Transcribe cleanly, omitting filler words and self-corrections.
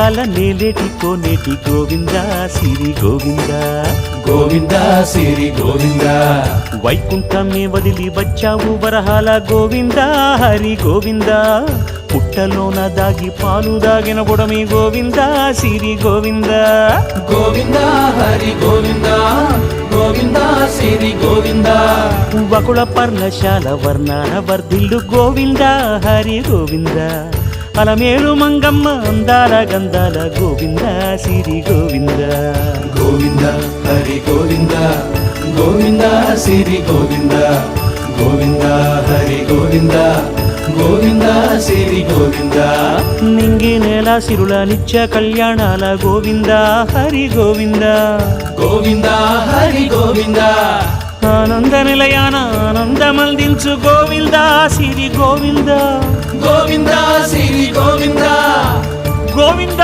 అందాల నేలేటి కోనేటి గోవింద సిరి గోవింద గోవింద సిరి గోవింద వైకుంఠమే వదిలి వచ్చావు వరహాల గోవింద హరి గోవింద పుట్టలోన దాగి పాలు దాగిన బుడమి గోవింద సిరి గోవింద గోవింద హరి గోవింద గోవింద సిరి గోవింద వకుళ పర్ణశాల వర్ణాల వర్ధిల్లు గోవింద హరి గోవింద అలమేలు మంగమ్మ అందాల గంధాల గోవింద సిరి గోవింద గోవింద హరి గోవింద గోవింద సిరి గోవింద గోవింద హరి గోవింద గోవింద సిరి గోవింద నింగి నేల సిరుల నిత్య కళ్యాణాల గోవింద హరి గోవింద గోవింద హరి గోవింద ఆనంద నిలయాన ఆనందమందించు గోవింద సిరి గోవింద గోవింద సిరి గోవింద గోవింద